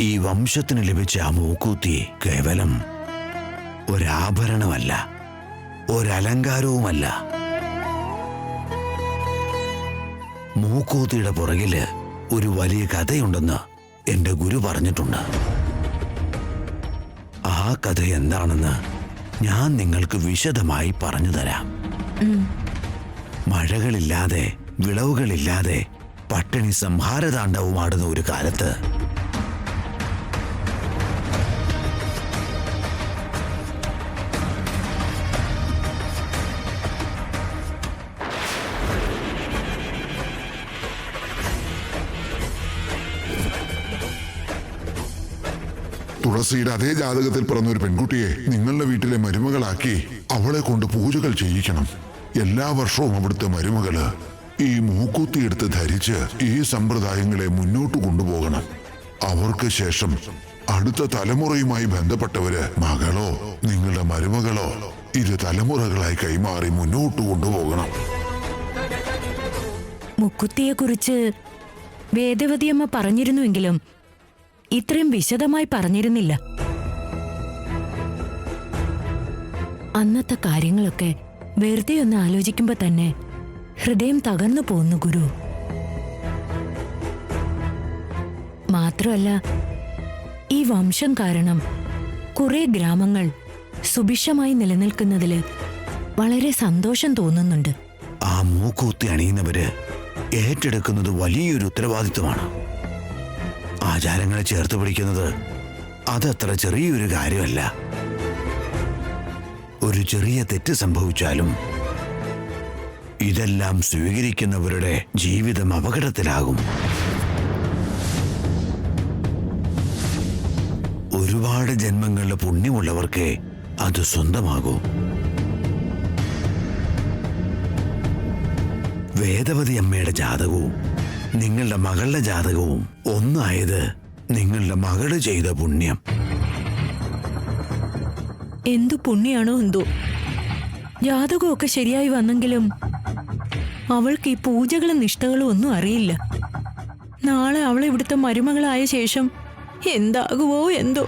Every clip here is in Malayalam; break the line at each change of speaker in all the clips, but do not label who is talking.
ഈ വംശത്തിന് ലഭിച്ച ആ മൂക്കൂത്തി കേവലം ഒരാഭരണമല്ല, ഒരലങ്കാരവുമല്ല. മൂക്കൂത്തിയുടെ പുറകില് ഒരു വലിയ കഥയുണ്ടെന്ന് എന്റെ ഗുരു പറഞ്ഞിട്ടുണ്ട്. ആ കഥ എന്താണെന്ന് ഞാൻ നിങ്ങൾക്ക് വിശദമായി പറഞ്ഞു തരാം. മഴകളില്ലാതെ, വിളവുകളില്ലാതെ പട്ടിണി സംഹാരതാണ്ഡവമാടുന്ന ഒരു കാലത്ത്
തുളസിയുടെ അതേ ജാതകത്തിൽ പിറന്ന ഒരു പെൺകുട്ടിയെ നിങ്ങളുടെ വീട്ടിലെ മരുമകളാക്കി അവളെ കൊണ്ട് പൂജകൾ ചെയ്യിക്കണം. എല്ലാ വർഷവും അവിടുത്തെ മരുമകള് ഈ മൂക്കുത്തിയെടുത്ത് ധരിച്ച് ഈ സമ്പ്രദായങ്ങളെ മുന്നോട്ട് കൊണ്ടുപോകണം. അവർക്ക് ശേഷം അടുത്ത തലമുറയുമായി ബന്ധപ്പെട്ടവര് മകളോ നിങ്ങളുടെ മരുമകളോ ഇരു തലമുറകളായി കൈമാറി മുന്നോട്ട് കൊണ്ടുപോകണം.
മുക്കുത്തിയെക്കുറിച്ച് വേദവതിയമ്മ പറഞ്ഞിരുന്നുവെങ്കിലും ഇത്രയും വിശദമായി പറഞ്ഞിരുന്നില്ല. അന്നത്തെ കാര്യങ്ങളൊക്കെ വെറുതെ ഒന്ന് ആലോചിക്കുമ്പോ തന്നെ ഹൃദയം തകർന്നു പോകുന്നു ഗുരു. മാത്രമല്ല, ഈ വംശം കാരണം കുറെ ഗ്രാമങ്ങൾ സുഭിക്ഷമായി നിലനിൽക്കുന്നതില് വളരെ സന്തോഷം തോന്നുന്നുണ്ട്.
ആ മൂക്കൂത്തി അണിയുന്നവര് ഏറ്റെടുക്കുന്നത് വലിയൊരു ഉത്തരവാദിത്വമാണ്. ആചാരങ്ങളെ ചേർത്ത് പിടിക്കുന്നത് അതത്ര ചെറിയൊരു കാര്യമല്ല. ഒരു ചെറിയ തെറ്റ് സംഭവിച്ചാലും ഇതെല്ലാം സ്വീകരിക്കുന്നവരുടെ ജീവിതം അപകടത്തിലാകും. ഒരുപാട് ജന്മങ്ങളുടെ പുണ്യമുള്ളവർക്കേ അത് സ്വന്തമാകൂ. വേദവതി അമ്മയുടെ ജാതകവും നിങ്ങളുടെ മകളുടെ ജാതകവും ഒന്നായത് നിങ്ങളുടെ മകള് ചെയ്ത പുണ്യം.
എന്തു പുണ്യാണോ എന്തോ, ജാതകമൊക്കെ ശരിയായി വന്നെങ്കിലും അവൾക്ക് ഈ പൂജകളും നിഷ്ഠകളും ഒന്നും അറിയില്ല. നാളെ അവൾ ഇവിടുത്തെ മരുമകളായ ശേഷം എന്താകുവോ എന്തോ.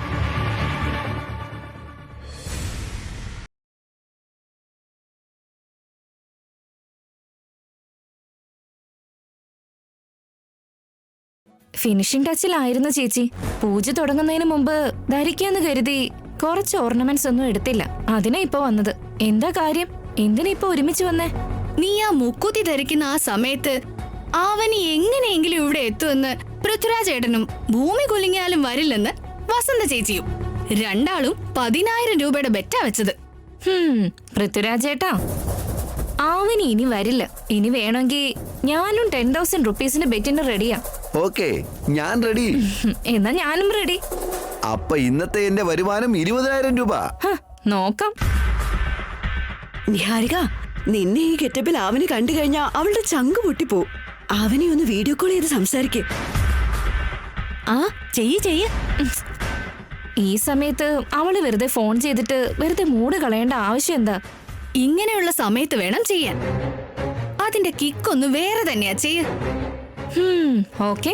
ഫിനിഷിംഗ് ടച്ചിലായിരുന്നു ചേച്ചി. പൂജ തുടങ്ങുന്നതിന് മുമ്പ് ധരിക്കാന്ന് കരുതി കുറച്ച് ഓർണമെന്റ്സ് ഒന്നും എടുത്തില്ല. അതിനാ ഇപ്പൊ വന്നത്. എന്താ കാര്യം? എന്തിനാ ഇപ്പൊ ഒരുമിച്ച് വന്നേ?
നീ ആ മുക്കുത്തി ധരിക്കുന്ന ആ സമയത്ത് അവന് എങ്ങനെയെങ്കിലും ഇവിടെ എത്തുമെന്ന് പൃഥ്വിരാജേട്ടനും ഭൂമി കുലുങ്ങിയാലും വരില്ലെന്ന് വസന്ത ചേച്ചിയും രണ്ടാളും 10,000 രൂപയുടെ ബെറ്റാ വെച്ചത്.
പൃഥ്വിരാജേട്ടാ, അവന് ഇനി വരില്ല. ഇനി വേണമെങ്കിൽ ഞാനും 10,000 റുപ്പീസിന്റെ ബെറ്റിന് റെഡിയാ.
ഓക്കെ, ഞാൻ റെഡി.
എന്നാ ഞാനും റെഡി.
അപ്പൊ ഇന്നത്തെ എന്റെ വരുമാനം 20,000 രൂപ.
നോക്കാം.
നിഹാരിക, നിന്നെ ഈ ഗെറ്റപ്പിൽ അവന് കണ്ടു കഴിഞ്ഞാ അവളുടെ ചങ്ക് പൊട്ടിപ്പോ. അവനെ ഒന്ന് വീഡിയോ കോൾ ചെയ്ത് സംസാരിക്കേ.
ആ ചെയ്യ്.
ഈ സമയത്ത് അവള് വെറുതെ ഫോൺ ചെയ്തിട്ട് വെറുതെ മൂഡ് കളയേണ്ട ആവശ്യം എന്താ?
ഇങ്ങനെയുള്ള സമയത്ത് വേണം ചെയ്യാൻ. അതിന്റെ കിക്കൊന്ന് വേറെ തന്നെയാ ചെയ്യ.
ഓക്കെ.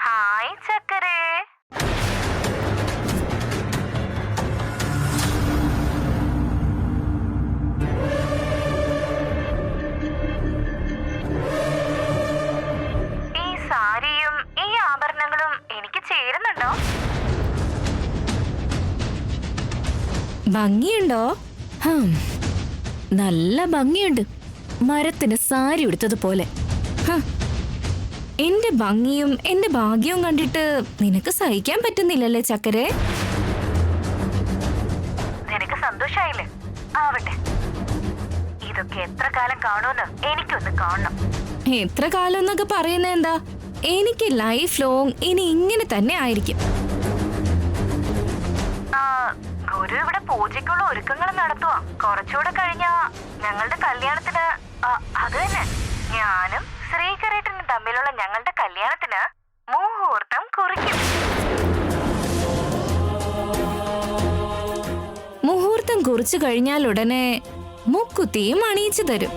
ഹായ് ചക്കരേ. ഭംഗിയുണ്ടോ?
നല്ല ഭംഗിയുണ്ട്, മരത്തിന് സാരി ഉടുത്തതുപോലെ.
എന്റെ ഭംഗിയും എന്റെ ഭാഗ്യവും കണ്ടിട്ട് നിനക്ക് സഹിക്കാൻ പറ്റുന്നില്ലല്ലേ ചക്കരെ?
നിനക്ക് സന്തോഷായില്ലേ? ആവട്ടെ. ഇതൊക്കെ എത്ര കാലം കാണുമെന്ന് എനിക്കൊന്ന് കാണണം.
എത്ര കാലം എന്നൊക്കെ പറയുന്ന എന്താ? എനിക്ക് ലൈഫ് ലോങ് ഇനി ഇങ്ങനെ തന്നെ ആയിരിക്കും.
ഗുരു എല്ലാവരും ഇവിടെ പൂജയ്ക്കുള്ള ഒരുക്കങ്ങൾ നടത്തുക. കുറച്ചുകൂടെ കഴിഞ്ഞാ ഞങ്ങളുടെ കല്യാണത്തിന് അത് തന്നെ ഞാനും ശ്രീകരേട്ടനും തമ്മിലുള്ള ഞങ്ങളുടെ കല്യാണത്തിന് മുഹൂർത്തം കുറിക്കും.
മുഹൂർത്തം കുറിച്ചു കഴിഞ്ഞാൽ ഉടനെ മുക്കുത്തിയും അണിയിച്ചു തരും.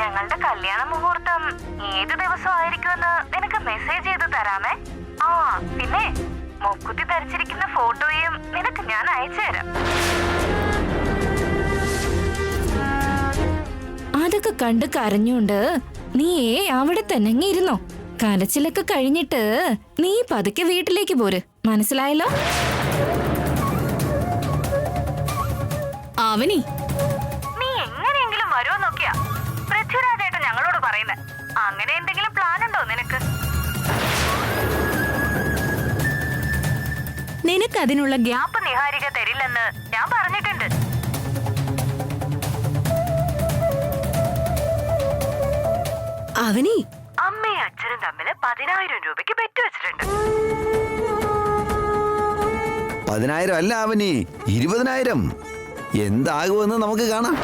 ഞങ്ങളുടെ കല്യാണ മുഹൂർത്തം ഏത് ദിവസം ആയിരിക്കുമെന്ന് നിനക്ക് മെസ്സേജ് ചെയ്ത് തരാമേ. പിന്നെ മുക്കുത്തി ധരിച്ചിരിക്കുന്ന ഫോട്ടോയും നിനക്ക് ഞാൻ അയച്ചു തരാം.
അതൊക്കെ കണ്ട് കരഞ്ഞുകൊണ്ട് നീയേ അവിടെ തന്നെ ഇരുന്നോ. കരച്ചിലൊക്കെ കഴിഞ്ഞിട്ട് നീ പതുക്കെ വീട്ടിലേക്ക് പോര്. മനസ്സിലായല്ലോ?
അവനി,
നീ എങ്ങനെയെങ്കിലും വരുമോ നോക്കിയാ പൃഥ്വിരാജേട്ടൻ ഞങ്ങളോട് പറയുന്നത്. അങ്ങനെ എന്തെങ്കിലും പ്ലാൻ ഉണ്ടോ നിനക്ക്?
നിനക്കതിനുള്ള
ഗ്യാപ്പ് നിഹാരിക തരില്ലെന്ന് ഞാൻ പറഞ്ഞിട്ടുണ്ട്.
അവനി,
അമ്മയും അച്ഛനും തമ്മിൽ 10,000 രൂപയ്ക്ക് ബെറ്റ് വെച്ചിട്ടുണ്ട്.
10,000 അല്ല അവനി, 20,000. എന്താകുമെന്ന് നമുക്ക് കാണാം.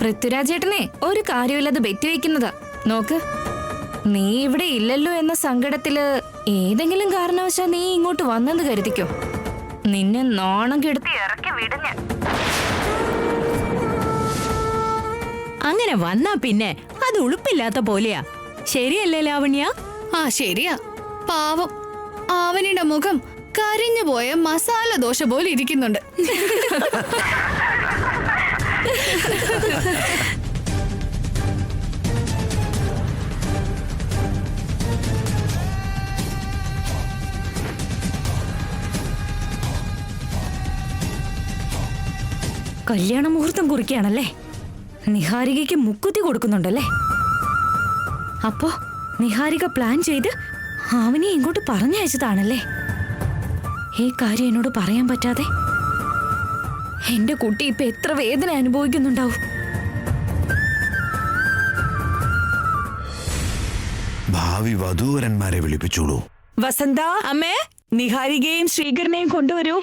പൃഥ്വിരാജേട്ടനെ ഒരു കാര്യമില്ലാതെ ബെറ്റ് വയ്ക്കുന്നതാ. നോക്ക്, നീ ഇവിടെ ഇല്ലല്ലോ എന്ന സങ്കടത്തില് ഏതെങ്കിലും കാരണവശാൽ നീ ഇങ്ങോട്ട് വന്നെന്ന് കരുതിക്കോ, നിന്നെ നാണം കെടുത്തി
ഇറക്കി വിടുഞ്ഞ്.
അങ്ങനെ വന്നാ പിന്നെ അത് ഉളുപ്പില്ലാത്ത പോലെയാ. ശരിയല്ലേ ലാവണ്യ?
ശരിയാ. പാവം അവനിയുടെ മുഖം കരിഞ്ഞു പോയ മസാല ദോശ പോലെ ഇരിക്കുന്നുണ്ട്.
കല്യാണ മുഹൂർത്തം കുറിക്കുകയാണല്ലേ. നിഹാരികയ്ക്ക് മുക്കുത്തി കൊടുക്കുന്നുണ്ടല്ലേ. അപ്പോ നിഹാരിക പ്ലാൻ ചെയ്ത് അവനെ ഇങ്ങോട്ട് പറഞ്ഞയച്ചതാണല്ലേ. ഈ കാര്യം എന്നോട് പറയാൻ പറ്റാതെ എന്റെ കുട്ടി ഇപ്പൊ എത്ര വേദന അനുഭവിക്കുന്നുണ്ടാവും.
ഭാവി വധൂവരന്മാരെ വിളിപ്പിച്ചോളൂ.
വസന്ത, അമ്മേ, നിഹാരികയും ശ്രീകരനെയും കൊണ്ടുവരൂ.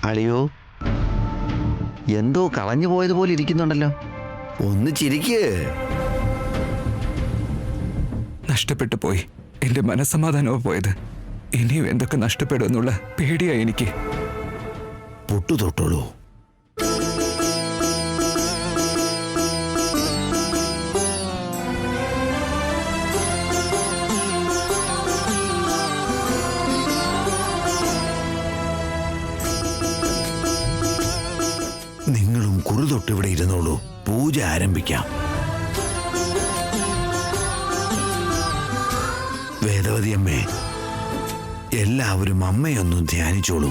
അളിയോ, എന്തോ കളഞ്ഞു പോയതുപോലെ ഇരിക്കുന്നുണ്ടല്ലോ. ഒന്ന് ചിരിക്ക്.
നഷ്ടപ്പെട്ടു പോയി. എന്റെ മനസ്സമാധാനവും പോയത്. ഇനിയും എന്തൊക്കെ നഷ്ടപ്പെടുമെന്നുള്ള പേടിയായി എനിക്ക്.
പൊട്ടു തൊട്ടോളൂ. നിങ്ങളും കുറുതൊട്ടിവിടെ ഇരുന്നോളൂ. പൂജ ആരംഭിക്കാം. വേദവതി അമ്മേ, എല്ലാവരും അമ്മയൊന്നും ധ്യാനിച്ചോളൂ.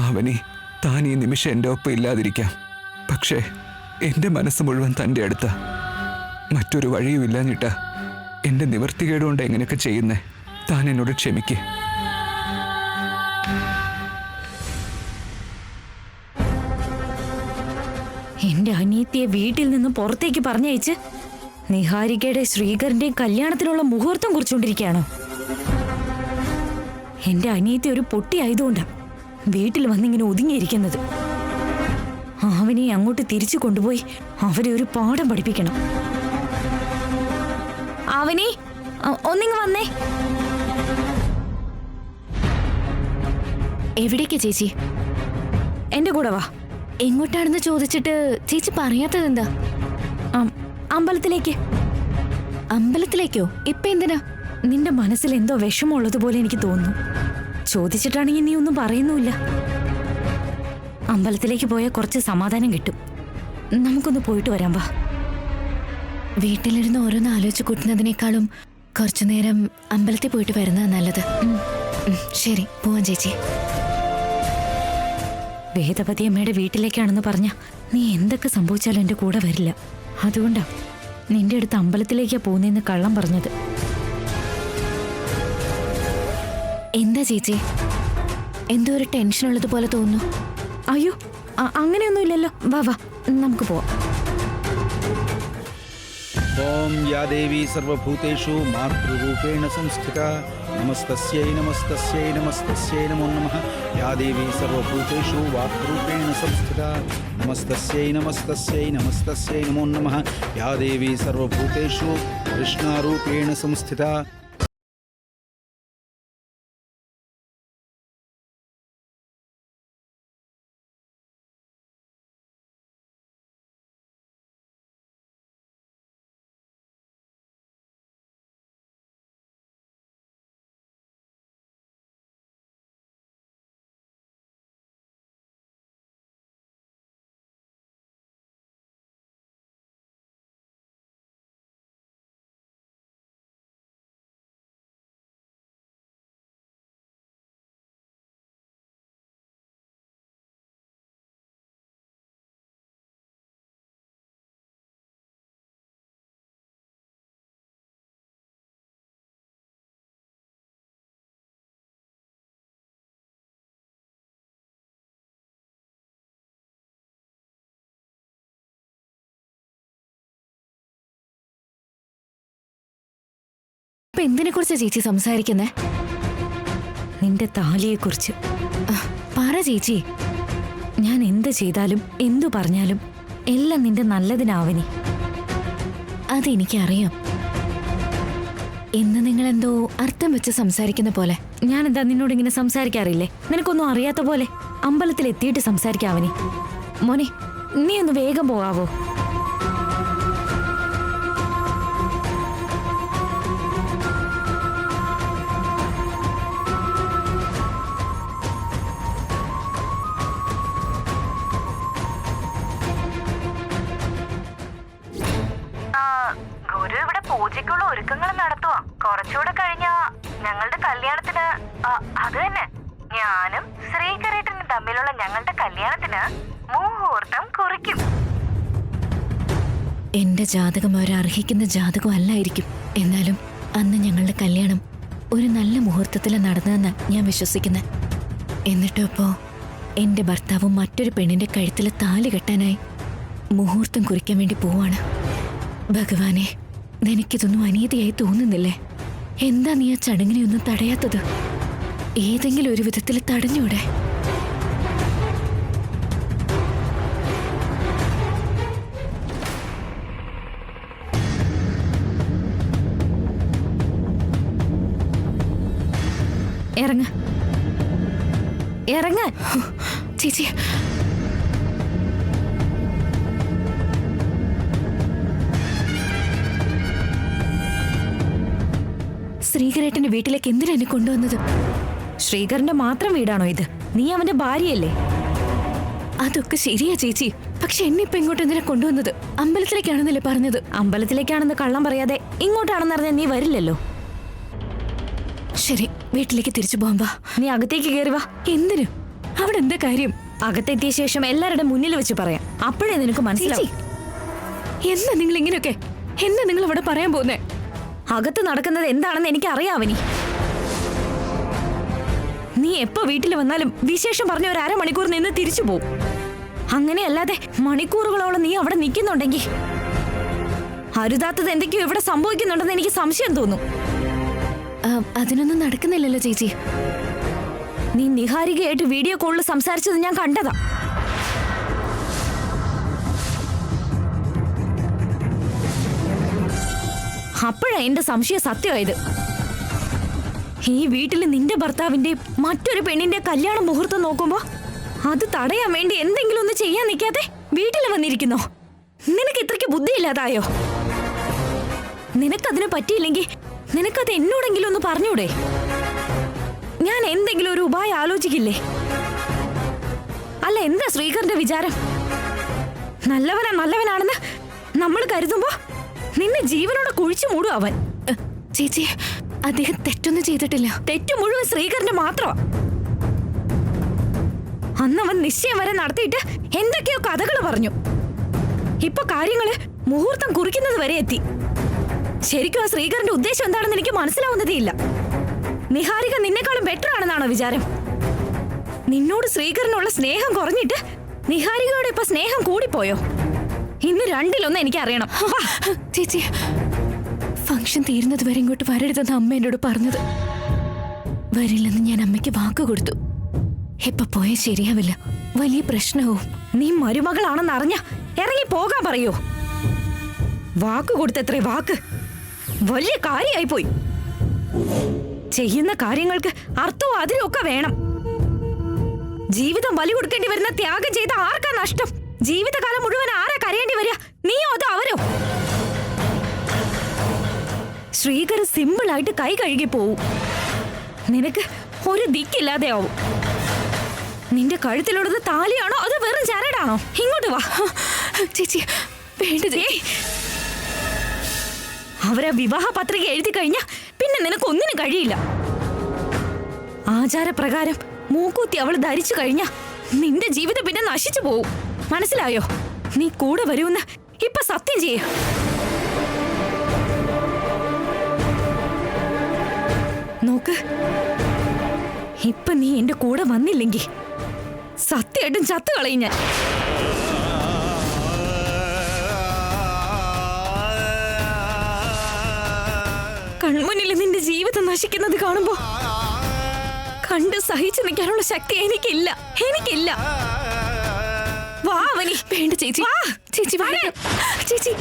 അവനി, താൻ ഈ നിമിഷം എൻ്റെ ഒപ്പം ഇല്ലാതിരിക്കാം. പക്ഷേ എൻ്റെ മനസ്സ് മുഴുവൻ തൻ്റെ അടുത്ത. മറ്റൊരു വഴിയുമില്ലാഞ്ഞിട്ട എൻ്റെ നിവർത്തികേടുകൊണ്ട് എങ്ങനെയൊക്കെ ചെയ്യുന്നേ. താൻ എന്നോട് ക്ഷമിക്കേ.
എന്റെ അനിയത്തിയെ വീട്ടിൽ നിന്ന് പുറത്തേക്ക് പറഞ്ഞയച്ച് നിഹാരികയുടെ ശ്രീകരന്റെയും കല്യാണത്തിനുള്ള മുഹൂർത്തം കുറിച്ചുകൊണ്ടിരിക്കുകയാണോ? എന്റെ അനിയത്തി ഒരു പൊട്ടി ആയതുകൊണ്ടാ വീട്ടിൽ വന്നിങ്ങനെ ഒതുങ്ങിയിരിക്കുന്നത്. അവനെ അങ്ങോട്ട് തിരിച്ചു കൊണ്ടുപോയി അവരെ ഒരു പാഠം പഠിപ്പിക്കണം. അവനെ ഒന്നിങ്ങ് വന്നേ.
എവിടേക്കാ ചേച്ചി?
എന്റെ കൂടെ വാ.
എങ്ങോട്ടാണെന്ന് ചോദിച്ചിട്ട് ചേച്ചി പറയാത്തത് എന്താ?
അമ്പലത്തിലേക്ക്.
അമ്പലത്തിലേക്കോ? ഇപ്പൊ എന്തിനാ?
നിന്റെ മനസ്സിൽ എന്തോ വിഷമമുള്ളതുപോലെ എനിക്ക് തോന്നുന്നു. ചോദിച്ചിട്ടാണെങ്കിൽ നീ ഒന്നും പറയുന്നുമില്ല. അമ്പലത്തിലേക്ക് പോയാൽ കുറച്ച് സമാധാനം കിട്ടും. നമുക്കൊന്ന് പോയിട്ട് വരാം വാ.
വീട്ടിലിരുന്ന് ഓരോന്ന് ആലോചിച്ച് കൂട്ടുന്നതിനേക്കാളും കുറച്ചു നേരം അമ്പലത്തിൽ പോയിട്ട് വരുന്നത് നല്ലത്. ശരി, പോവാൻ ചേച്ചി.
വേദവതി അമ്മയുടെ വീട്ടിലേക്കാണെന്ന് പറഞ്ഞ നീ എന്തൊക്കെ സംഭവിച്ചാലും എന്റെ കൂടെ വരില്ല. അതുകൊണ്ടാ നിന്റെ അടുത്ത് അമ്പലത്തിലേക്കാ പോകുന്നതെന്ന് കള്ളം പറഞ്ഞത്.
എന്താ ചേച്ചി, എന്തോ ഒരു ടെൻഷൻ ഉള്ളതുപോലെ തോന്നുന്നു.
അയ്യോ, അങ്ങനെയൊന്നുമില്ലല്ലോ. വാ വാ, നമുക്ക് പോവാം.
ഓം യാ ദേവി സർവഭൂതേഷു മാതൃരൂപേണ സംസ്ഥിത നമസ്തസ്യൈ നമസ്തസ്യൈ നമസ്തസ്യൈ നമോ നമഃ. യാ ദേവി സർവഭൂതേഷു വാക്രൂപേണ സംസ്ഥിത നമസ്തസ്യൈ നമസ്തസ്യൈ നമസ്തസ്യൈ നമോ നമഃ. യാ ദേവി സർവഭൂതേഷു കൃഷ്ണാരൂപേണ സംസ്ഥിത.
ഇപ്പൊ എന്തിനെ കുറിച്ചാ ചേച്ചി സംസാരിക്കുന്നേ?
നിന്റെ താലിയെക്കുറിച്ച്.
പറ ചേച്ചി.
ഞാൻ എന്ത് ചെയ്താലും എന്തു പറഞ്ഞാലും എല്ലാം നിന്റെ നല്ലതിനാവനി.
അതെനിക്കറിയാം. ഇന്ന് നിങ്ങൾ എന്തോ അർത്ഥം വെച്ച് സംസാരിക്കുന്ന പോലെ.
ഞാനെന്താ നിന്നോട് ഇങ്ങനെ സംസാരിക്കാറില്ലേ? നിനക്കൊന്നും അറിയാത്ത പോലെ. അമ്പലത്തിൽ എത്തിയിട്ട് സംസാരിക്കാവനി. മോനെ, നീ ഒന്ന് വേഗം പോകാവോ?
ഗുരു ഇവിടെ പൂജയ്ക്കുള്ള ഒരുക്കങ്ങൾ നടത്തുവാ. കുറച്ചുകൂടെ കഴിഞ്ഞാ ഞങ്ങളുടെ കല്യാണത്തിന്, അത് തന്നെ, ഞാനും ശ്രീകരേട്ടനും തമ്മിലുള്ള ഞങ്ങളുടെ കല്യാണത്തിന് മുഹൂർത്തം കുറിക്കും.
എന്റെ ജാതകം അവരർഹിക്കുന്ന ജാതകം അല്ലായിരിക്കും. എന്നാലും അന്ന് ഞങ്ങളുടെ കല്യാണം ഒരു നല്ല മുഹൂർത്തത്തില് നടന്നതെന്ന് ഞാൻ വിശ്വസിക്കുന്നത്. എന്നിട്ടും ഇപ്പോ എന്റെ ഭർത്താവും മറ്റൊരു പെണ്ണിന്റെ കഴുത്തിൽ താലി കെട്ടാനായി മുഹൂർത്തം കുറിക്കാൻ വേണ്ടി പോവാണ്. ഭഗവാനെ, നിനക്കിതൊന്നും അനീതിയായി തോന്നുന്നില്ലേ? എന്താ നീ ആ ചടങ്ങിനെയൊന്നും തടയാത്തത്? ഏതെങ്കിലും ഒരു വിധത്തിൽ തടഞ്ഞൂടെ?
ഇറങ്ങ ഇറങ്ങ
ചേച്ചി. ശ്രീകരേട്ടന്റെ വീട്ടിലേക്ക് എന്തിനാ എന്നെ കൊണ്ടുവന്നത്?
ശ്രീകരന്റെ മാത്രം വീടാണോ ഇത്? നീ അവന്റെ ഭാര്യയല്ലേ?
അതൊക്കെ ശരിയാ ചേച്ചി. പക്ഷെ എന്നെ ഇപ്പൊ ഇങ്ങോട്ട് എന്തിനാ കൊണ്ടുവന്നത്? അമ്പലത്തിലേക്കാണെന്നല്ലേ പറഞ്ഞത്?
അമ്പലത്തിലേക്കാണെന്ന് കള്ളം പറയാതെ ഇങ്ങോട്ടാണെന്ന് അറിഞ്ഞാൽ നീ വരില്ലല്ലോ.
ശരി, വീട്ടിലേക്ക് തിരിച്ചു പോകാൻ വാ.
നീ അകത്തേക്ക് കയറി വാ.
എന്തിനു? അവിടെ എന്താ കാര്യം?
അകത്തെത്തിയ ശേഷം എല്ലാവരുടെ മുന്നിൽ വെച്ച് പറയാം. അപ്പോഴേ നിനക്ക് മനസ്സിലാവും.
എന്താ നിങ്ങൾ ഇങ്ങനെയൊക്കെ? എന്താ നിങ്ങൾ അവിടെ പറയാൻ പോകുന്നേ?
അകത്ത് നടക്കുന്നത് എന്താണെന്ന് എനിക്ക് അറിയാവനി. നീ എപ്പോ വീട്ടിൽ വന്നാലും വിശേഷം പറഞ്ഞ ഒരു അരമണിക്കൂർ നിന്ന് തിരിച്ചു പോവും. അങ്ങനെയല്ലാതെ മണിക്കൂറുകളോളം നീ അവിടെ നിൽക്കുന്നുണ്ടെങ്കിൽ അരുതാത്തത് എന്തൊക്കെയോ ഇവിടെ സംഭവിക്കുന്നുണ്ടെന്ന് എനിക്ക് സംശയം തോന്നും.
അതിനൊന്നും നടക്കുന്നില്ലല്ലോ ചേച്ചി.
നീ നിഹാരികയായിട്ട് വീഡിയോ കോളിൽ സംസാരിച്ചത് ഞാൻ കണ്ടതാ. അപ്പോഴാ എന്റെ സംശയം സത്യമായത്. ഈ വീട്ടിൽ നിന്റെ ഭർത്താവിന്റെ മറ്റൊരു പെണ്ണിന്റെ കല്യാണ മുഹൂർത്തം നോക്കുമ്പോ അത് തടയാൻ വേണ്ടി എന്തെങ്കിലും ഒന്ന് ചെയ്യാൻ നിൽക്കാതെ വീട്ടിൽ വന്നിരിക്കുന്നോ? നിനക്ക് ഇത്രയ്ക്ക് ബുദ്ധിയില്ലാതായോ? നിനക്കതിന് പറ്റിയില്ലെങ്കിൽ നിനക്കത് എന്നോടെങ്കിലും ഒന്ന് പറഞ്ഞൂടെ? ഞാൻ എന്തെങ്കിലും ഒരു ഉപായം ആലോചിക്കില്ലേ? അല്ല, എന്താ ശ്രീകറിന്റെ വിചാരം? നല്ലവനാണെന്ന് നമ്മൾ കരുതുമ്പോ നിന്നെ ജീവനോടെ കുഴിച്ചു മൂടും അവൻ.
ചേച്ചി, അദ്ദേഹം തെറ്റൊന്നും ചെയ്തിട്ടില്ല.
തെറ്റു മുഴുവൻ ശ്രീകറിന്റെ മാത്രമാ. അന്നവൻ നിശ്ചയം വരെ നടത്തിയിട്ട് എന്തൊക്കെയോ കഥകൾ പറഞ്ഞു. ഇപ്പൊ കാര്യങ്ങള് മുഹൂർത്തം കുറിക്കുന്നത് വരെ എത്തി. ശരിക്കും ആ ശ്രീകറിന്റെ ഉദ്ദേശം എന്താണെന്ന് എനിക്ക് മനസ്സിലാവുന്നതേയില്ല. നിഹാരിക നിന്നെക്കാളും ബെറ്റർ ആണെന്നാണോ വിചാരം? നിന്നോട് ശ്രീകറിനുള്ള സ്നേഹം കുറഞ്ഞിട്ട് നിഹാരികയോട് ഇപ്പൊ സ്നേഹം കൂടിപ്പോയോ? ഇന്ന് രണ്ടിലൊന്ന് എനിക്ക് അറിയണം.
ചേച്ചി, ഫംഗ്ഷൻ തീരുന്നത് വരെ ഇങ്ങോട്ട് വരരുതെന്ന് അമ്മ എന്നോട് പറഞ്ഞത്. വരില്ലെന്ന് ഞാൻ അമ്മയ്ക്ക് വാക്ക് കൊടുത്തു. ഇപ്പൊ പോയാൽ ശരിയാവില്ല, വലിയ പ്രശ്നവും.
നീ മരുമകളാണെന്ന് അറിഞ്ഞ ഇറങ്ങി പോകാൻ പറയോ? വാക്ക് കൊടുത്തത്രേ വാക്ക്. വലിയ കാര്യമായി പോയി. ചെയ്യുന്ന കാര്യങ്ങൾക്ക് അർത്ഥവും അതിലും ഒക്കെ വേണം. ജീവിതം ബലി കൊടുക്കേണ്ടി വരുന്ന ത്യാഗം ചെയ്ത ആർക്കാ നഷ്ടം? ജീവിതകാലം മുഴുവൻ ആരാ കരയേണ്ടി വരിക? നീയോ അതോ അവരോ? ശ്രീകർ സിമ്പിൾ ആയിട്ട് കൈ കഴുകി പോവും. നിനക്ക് ഒരു ദിക്കില്ലാതെ ആവും. നിന്റെ കഴുത്തിലുള്ളത് താലിയാണോ അതോ വെറും ചരടാണോ? ഇങ്ങോട്ട് വാ
ചേച്ചി. വേണ്ടത്
അവരെ വിവാഹ പത്രിക എഴുതി കഴിഞ്ഞ പിന്നെ നിനക്ക് ഒന്നിനും കഴിയില്ല. ആചാരപ്രകാരം മൂക്കൂത്തി അവൾ ധരിച്ചു കഴിഞ്ഞ നിന്റെ ജീവിതം പിന്നെ നശിച്ചു പോവും. മനസ്സിലായോ? നീ കൂടെ വരുമെന്ന് ഇപ്പൊ സത്യം ചെയ്യ. നോക്ക്, ഇപ്പൊ നീ എന്റെ കൂടെ വന്നില്ലെങ്കിൽ സത്യമായിട്ടും ചത്തു കളയും ഞാൻ. കൺമുന്നിൽ നിന്റെ ജീവിതം നശിക്കുന്നത് കാണുമ്പോ കണ്ട് സഹിച്ചു നിൽക്കാനുള്ള ശക്തി എനിക്കില്ല. വാ അവനി.
വേണ്ട ചേച്ചി. ചേച്ചി ചേച്ചി.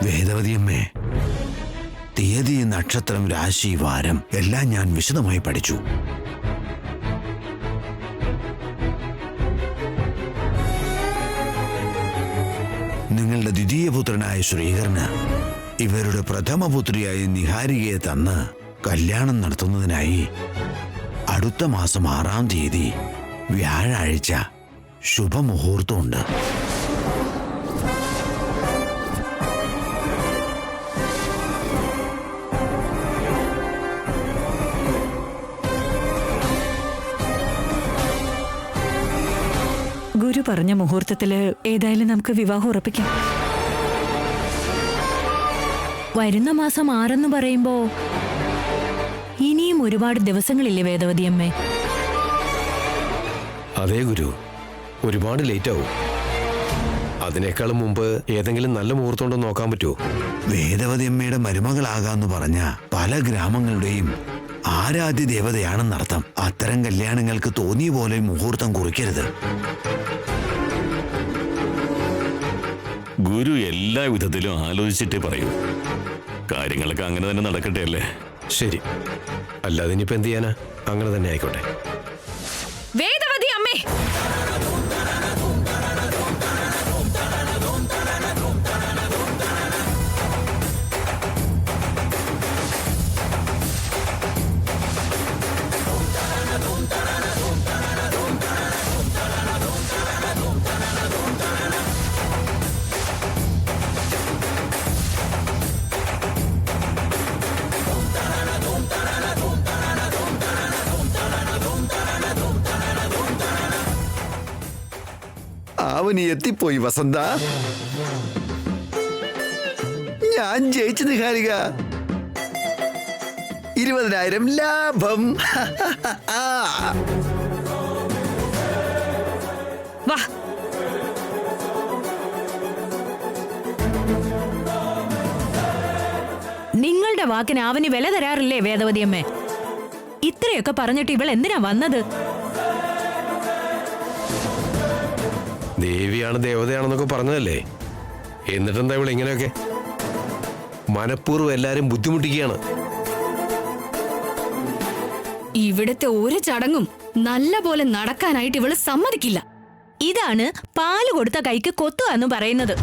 വേദവതിയമ്മേ, തീയതി, നക്ഷത്രം, രാശി, വാരം എല്ലാം ഞാൻ വിശദമായി പഠിച്ചു. നിങ്ങളുടെ ദ്വിതീയപുത്രനായ ശ്രീകരന് ഇവരുടെ പ്രഥമപുത്രിയായ നിഹാരികയെ തന്ന് കല്യാണം നടത്തുന്നതിനായി അടുത്ത മാസം 6-ാം തീയതി വ്യാഴാഴ്ച ശുഭമുഹൂർത്തമുണ്ട്.
ഗുരു പറഞ്ഞ മുഹൂർത്തത്തില് ഏതായാലും നമുക്ക് വിവാഹം ഉറപ്പിക്കാം.
വരുന്ന മാസം 6 പറയുമ്പോ ഇനിയും ഒരുപാട് ദിവസങ്ങളില്ലേ വേദവതിയമ്മേ?
അതേ ഗുരു, ഒരുപാട് ലേറ്റ് ആവും. അതിനേക്കാളും മുമ്പ് ഏതെങ്കിലും നല്ല മുഹൂർത്തം ഉണ്ടോ നോക്കാൻ പറ്റുമോ?
വേദവതിയമ്മയുടെ മരുമകളാകാന്ന് പറഞ്ഞ പല ഗ്രാമങ്ങളുടെയും ആരാധ്യ ദേവതയാണെന്നർത്ഥം. അത്തരം കല്യാണങ്ങൾക്ക് തോന്നിയ പോലെ മുഹൂർത്തം കുറിക്കരുത്.
ഗുരു എല്ലാ വിധത്തിലും ആലോചിച്ചിട്ടേ പറയൂ. കാര്യങ്ങളൊക്കെ അങ്ങനെ തന്നെ നടക്കട്ടെ അല്ലേ?
ശരി, അല്ലാതെ ഇനിയിപ്പോ എന്ത് ചെയ്യാനാ? അങ്ങനെ തന്നെ ആയിക്കോട്ടെ.
വേദവതി അമ്മേ,
അവന് എത്തിപ്പോയി വസന്ത. ഞാൻ ജയിച്ചു നിഹാരിക. 20,000 ലാഭം.
വാ.
നിങ്ങളുടെ വാക്കിന് അവന് വില തരാറില്ലേ വേദവതിയമ്മേ? ഇത്രയൊക്കെ പറഞ്ഞിട്ട് ഇവൾ എന്തിനാ വന്നത്?
ദേവിയാണ് ദേവതയാണെന്നൊക്കെ പറഞ്ഞതല്ലേ, എന്നിട്ടെന്താ ഇവൾ ഇങ്ങനെയൊക്കെ? മനഃപൂർവ്വം എല്ലാരും ബുദ്ധിമുട്ടിക്കുകയാണ്.
ഇവിടുത്തെ ഒരു ചടങ്ങും നല്ല പോലെ നടക്കാനായിട്ട് ഇവള് സമ്മതിക്കില്ല.
ഇതാണ് പാല് കൊടുത്ത കൈക്ക് കൊത്തുക എന്ന് പറയുന്നത്.